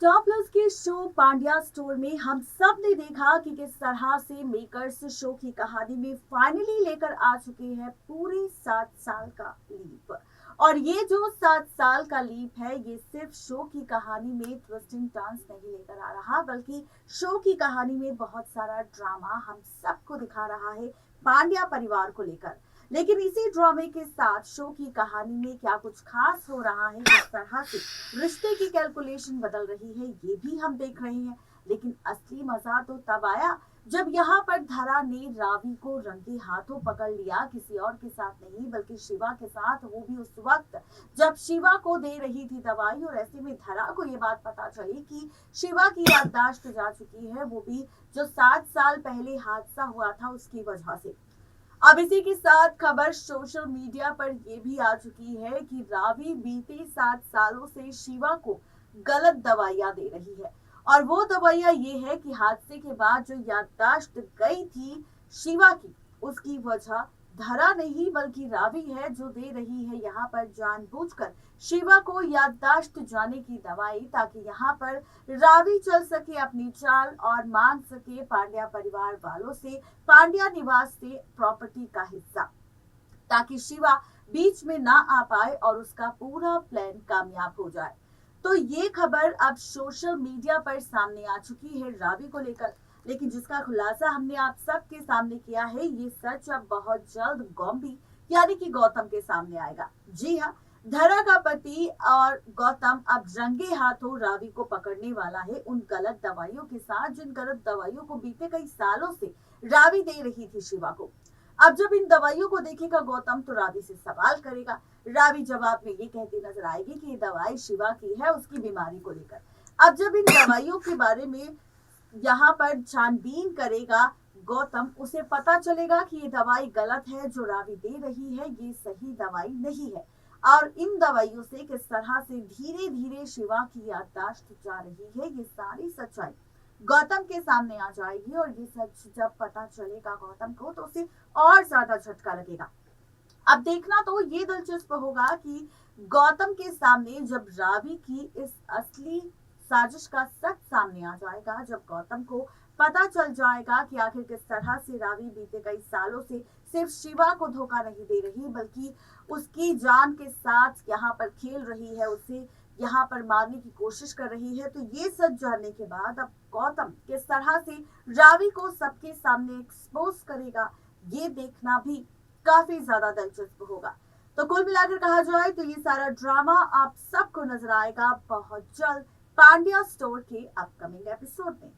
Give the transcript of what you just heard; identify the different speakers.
Speaker 1: Star plus के show Pandya store में हम सब ने देखा कि किस तरह से मेकर्स शो की कहानी में फाइनली लेकर आ चुके हैं पूरे 7 साल का लीप। और ये जो 7 साल का लीप है, ये सिर्फ शो की कहानी में ट्विस्टिंग टर्न्स नहीं लेकर आ रहा, बल्कि शो की कहानी में बहुत सारा ड्रामा हम सबको दिखा रहा है पांड्या परिवार को लेकर। लेकिन इसी ड्रामे के साथ शो की कहानी में क्या कुछ खास हो रहा है, किस तरह से रिश्ते की कैलकुलेशन बदल रही है, ये भी हम देख रहे हैं। लेकिन असली मजा तो तब आया जब यहाँ पर धरा ने रावी को रंगे हाथों पकड़ लिया, किसी और के साथ नहीं बल्कि शिवा के साथ, वो भी उस वक्त जब शिवा को दे रही थी दवाई। और ऐसे में धरा को ये बात पता चली कि शिवा की याददाश्त जा चुकी है, वो भी जो 7 साल पहले हादसा हुआ था उसकी वजह से। अब इसी के साथ खबर सोशल मीडिया पर यह भी आ चुकी है कि रावी बीते 7 सालों से शिवा को गलत दवाइयां दे रही है। और वो दवाइयां ये है कि हादसे के बाद जो याददाश्त गई थी शिवा की, उसकी वजह धरा नहीं बल्कि रावी है, जो दे रही है यहाँ पर जानबूझकर शिवा को याददाश्त जाने की दवाई, ताकि यहाँ पर रावी चल सके अपनी चाल और मांग सके पांड्या परिवार वालों से, पांड्या निवास से प्रॉपर्टी का हिस्सा, ताकि शिवा बीच में ना आ पाए और उसका पूरा प्लान कामयाब हो जाए। तो ये खबर अब सोशल मीडिया पर सामने आ चुकी है रावी को लेकर, लेकिन जिसका खुलासा हमने आप सबके सामने किया है, ये सच अब बहुत जल्द गॉम्बी यानी कि गौतम के सामने आएगा। जी हाँ, धरा का पति और गौतम अब रंगे हाथों रावी को पकड़ने वाला है उन गलत दवाइयों के साथ, जिन गलत दवाइयों को बीते कई सालों से रावी दे रही थी शिवा को। अब जब इन दवाइयों को देखेगा गौतम तो रावी से सवाल करेगा। रावी जवाब में ये कहती नजर आएगी कि ये दवाई शिवा की है, उसकी बीमारी को लेकर। अब जब इन दवाइयों के बारे में यहाँ पर छानबीन करेगा गौतम, उसे पता चलेगा कि ये दवाई गलत है, जो रावी दे रही है ये सही दवाई नहीं है। और इन दवाइयों से किस तरह से धीरे धीरे शिवा की याददाश्त जा रही है, ये सारी सच्चाई गौतम के सामने आ जाएगी। और ये सच जब पता चलेगा गौतम को, तो उसे और ज्यादा झटका लगेगा। अब देखना तो ये दिलचस्प होगा कि गौतम के सामने जब रावी की इस असली साजिश का सच सामने आ जाएगा, जब गौतम को पता चल जाएगा कि आखिर किस तरह से रावी बीते कई सालों से सिर्फ शिवा को धोखा नहीं दे रही, बल्कि उसकी जान के साथ यहाँ पर खेल रही है, उसे यहाँ पर मारने की कोशिश कर रही है। तो ये सच जानने के बाद अब गौतम किस तरह से रावी को सबके सामने एक्सपोज करेगा, ये देखना भी काफी ज्यादा दिलचस्प होगा। तो कुल मिलाकर कहा जाए तो ये सारा ड्रामा आप सबको नजर आएगा बहुत जल्द पांड्या स्टोर के अपकमिंग एपिसोड में।